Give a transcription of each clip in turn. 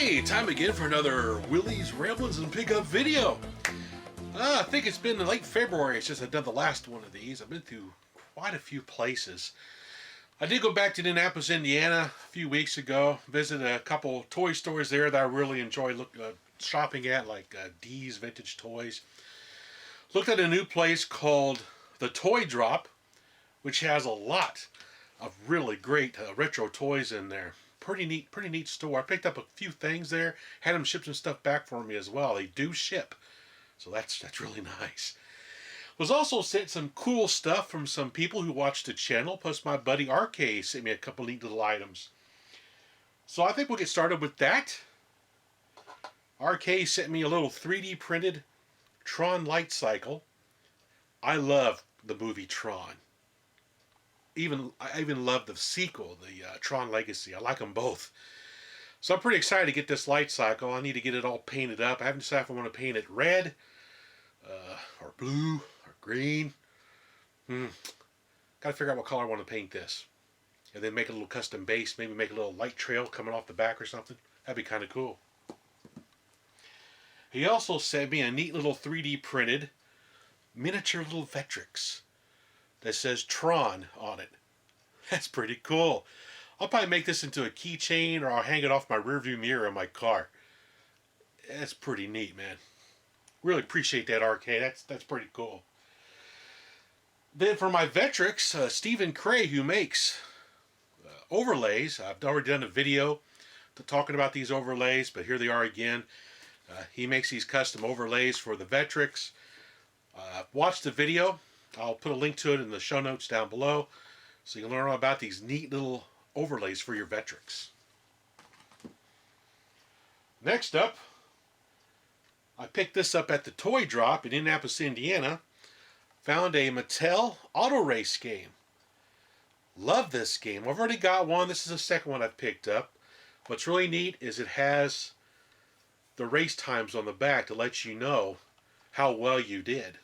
Hey, time again for another Willie's Ramblins and Pickup video. I think it's been late February since I've done the last one of these. I've been through quite a few places. I did go back to Indianapolis, Indiana a few weeks ago. Visited a couple toy stores there that I really enjoy shopping at, like D's Vintage Toys. Looked at a new place called the Toy Drop, which has a lot of really great retro toys in there. Pretty neat store. I picked up a few things there. Had them ship some stuff back for me as well. They do ship, so that's really nice. Was also sent some cool stuff from some people who watched the channel. Plus, my buddy RK sent me a couple neat little items. So I think we'll get started with that. RK sent me a little 3D printed Tron light cycle. I love the movie Tron. I even love the sequel, the Tron Legacy. I like them both. So I'm pretty excited to get this light cycle. I need to get it all painted up. I haven't decided if I want to paint it red, or blue, or green. Got to figure out what color I want to paint this. And then make a little custom base. Maybe make a little light trail coming off the back or something. That'd be kind of cool. He also sent me a neat little 3D printed miniature little Vectrex that says Tron on it. That's pretty cool. I'll probably make this into a keychain, or I'll hang it off my rearview mirror in my car. That's pretty neat, man. Really appreciate that, RK. That's pretty cool. Then for my Vectrex, Stephen Cray, who makes overlays. I've already done a video talking about these overlays, but here they are again. He makes these custom overlays for the Vectrex. Watch the video. I'll put a link to it in the show notes down below, so you can learn all about these neat little overlays for your Vectrex. Next up, I picked this up at the Toy Drop in Indianapolis, Indiana. Found a Mattel Auto Race game. Love this game. I've already got one. This is the second one I've picked up. What's really neat is it has the race times on the back to let you know how well you did.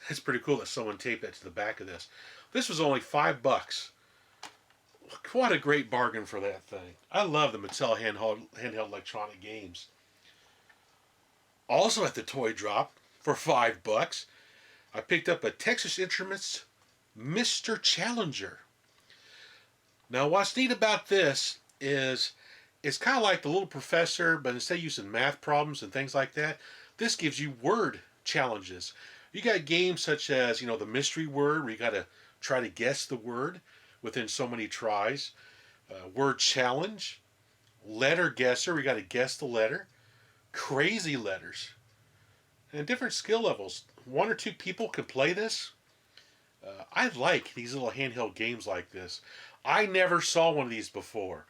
It's pretty cool that someone taped that to the back of this. This was only $5. What a great bargain for that thing. I love the Mattel handheld electronic games. Also at the Toy Drop for $5, I picked up a Texas Instruments Mr. Challenger. Now what's neat about this is it's kind of like the Little Professor, but instead of using math problems and things like that, this gives you word challenges. You got games such as, the mystery word, where you got to try to guess the word within so many tries. Word challenge. Letter guesser, where you got to guess the letter. Crazy letters. And different skill levels. 1 or 2 people can play this. I like these little handheld games like this. I never saw one of these before.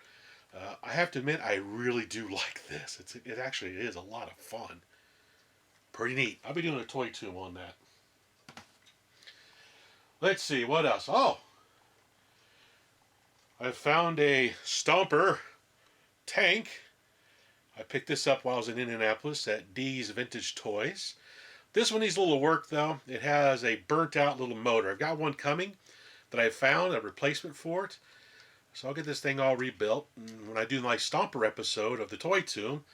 I have to admit, I really do like this. It actually is a lot of fun. Pretty neat. I'll be doing a toy tomb on that. Let's see, what else? Oh! I found a Stomper tank. I picked this up while I was in Indianapolis at D's Vintage Toys. This one needs a little work, though. It has a burnt-out little motor. I've got one coming that I found, a replacement for it. So I'll get this thing all rebuilt. And when I do my Stomper episode of the Toy Tomb,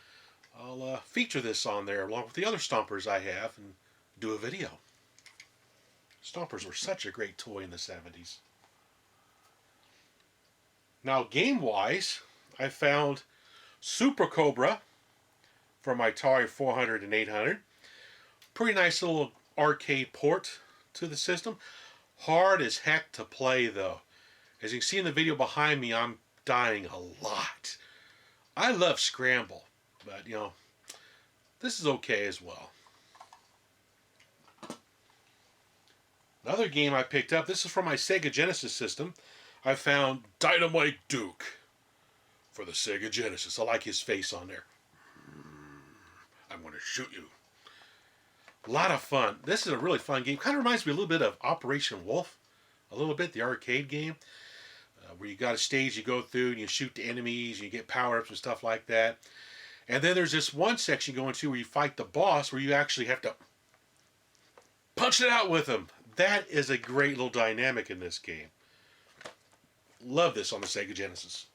I'll feature this on there along with the other Stompers I have and do a video. Stompers were such a great toy in the 70s. Now game-wise, I found Super Cobra for my Atari 400 and 800. Pretty nice little arcade port to the system. Hard as heck to play though. As you can see in the video behind me, I'm dying a lot. I love Scramble. But, this is okay as well. Another game I picked up, this is from my Sega Genesis system. I found Dynamite Duke for the Sega Genesis. I like his face on there. I'm going to shoot you. A lot of fun. This is a really fun game. Kind of reminds me a little bit of Operation Wolf. A little bit, the arcade game. Where you got a stage you go through and you shoot the enemies and you get power-ups and stuff like that. And then there's this one section going to where you fight the boss, where you actually have to punch it out with him. That is a great little dynamic in this game. Love this on the Sega Genesis.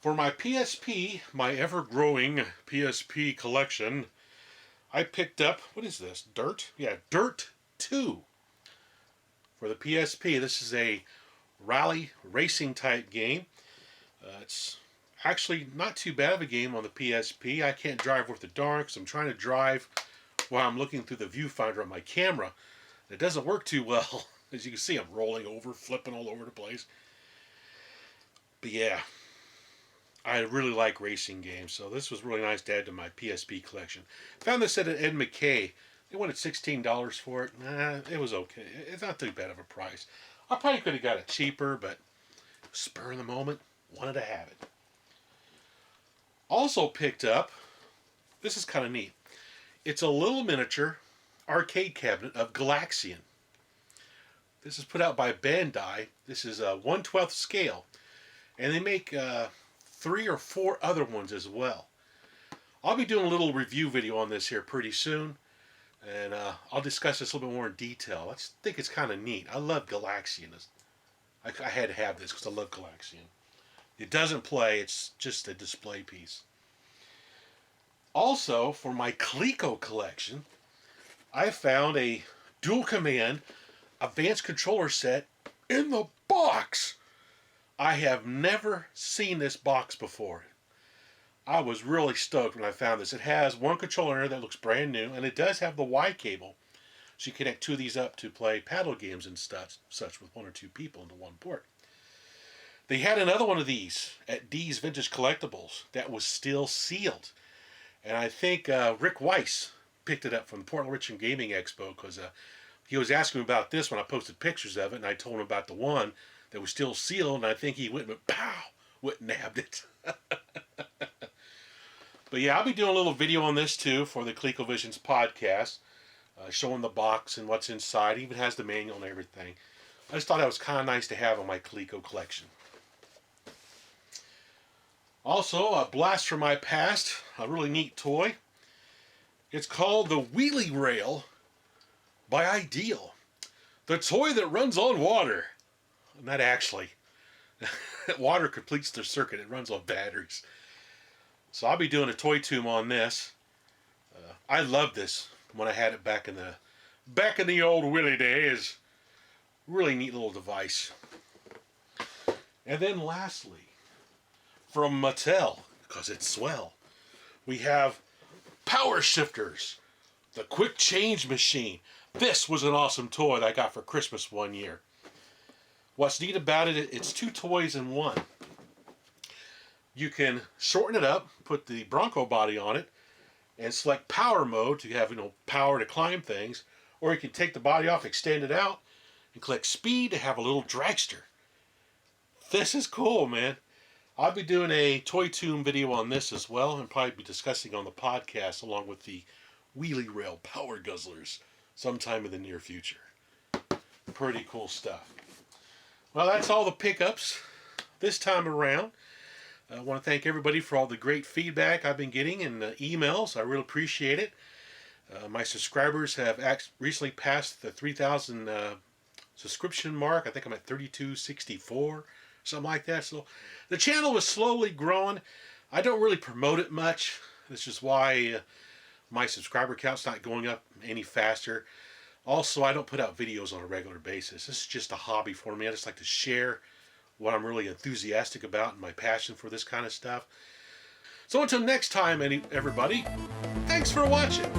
For my PSP, my ever-growing PSP collection, I picked up, what is this, Dirt? Yeah, Dirt 2 for the PSP. This is a rally racing type game. It's actually not too bad of a game on the PSP. I can't drive worth a darn because I'm trying to drive while I'm looking through the viewfinder on my camera. It doesn't work too well. As you can see, I'm rolling over, flipping all over the place. But yeah, I really like racing games, so this was really nice to add to my PSP collection. Found this at Ed McKay. They wanted $16 for it. Nah, it was okay. It's not too bad of a price. I probably could have got it cheaper, but spur of the moment, wanted to have it. Also picked up, this is kind of neat. It's a little miniature arcade cabinet of Galaxian. This is put out by Bandai. This is a 1/12 scale. And they make 3 or 4 other ones as well. I'll be doing a little review video on this here pretty soon. And I'll discuss this a little bit more in detail. I just think it's kind of neat. I love Galaxian. I had to have this because I love Galaxian. It doesn't play, it's just a display piece. Also, for my Coleco collection, I found a dual command advanced controller set in the box. I have never seen this box before. I was really stoked when I found this. It has one controller in there that looks brand new, and it does have the Y cable. So you connect 2 of these up to play paddle games and such with 1 or 2 people into one port. They had another one of these at D's Vintage Collectibles that was still sealed. And I think Rick Weiss picked it up from the Portland Richmond Gaming Expo because he was asking me about this when I posted pictures of it, and I told him about the one that was still sealed, and I think he went and pow, went and nabbed it. But yeah, I'll be doing a little video on this too for the ColecoVisions podcast, showing the box and what's inside. It even has the manual and everything. I just thought that was kind of nice to have on my Coleco collection. Also, a blast from my past, a really neat toy. It's called the Wheelie Rail by Ideal. The toy that runs on water. Not actually. Water completes the circuit. It runs on batteries. So I'll be doing a toy tomb on this. I loved this when I had it back in the old Willie days. Really neat little device. And then lastly, from Mattel, because it's swell, we have Power Shifters, the quick change machine. This was an awesome toy that I got for Christmas one year. What's neat about it, it's 2 toys in one. You can shorten it up, put the Bronco body on it, and select power mode to have power to climb things, or you can take the body off, extend it out, and click speed to have a little dragster. This is cool, man. I'll be doing a Toy Tomb video on this as well, and probably be discussing on the podcast along with the Wheelie Rail Power Guzzlers sometime in the near future. Pretty cool stuff. Well, that's all the pickups this time around. I want to thank everybody for all the great feedback I've been getting and emails. I really appreciate it. My subscribers have recently passed the 3,000 subscription mark. I think I'm at 3,264, something like that. So the channel is slowly growing. I don't really promote it much. This is why my subscriber count's not going up any faster. Also, I don't put out videos on a regular basis. This is just a hobby for me. I just like to share what I'm really enthusiastic about and my passion for this kind of stuff. So until next time, everybody, thanks for watching.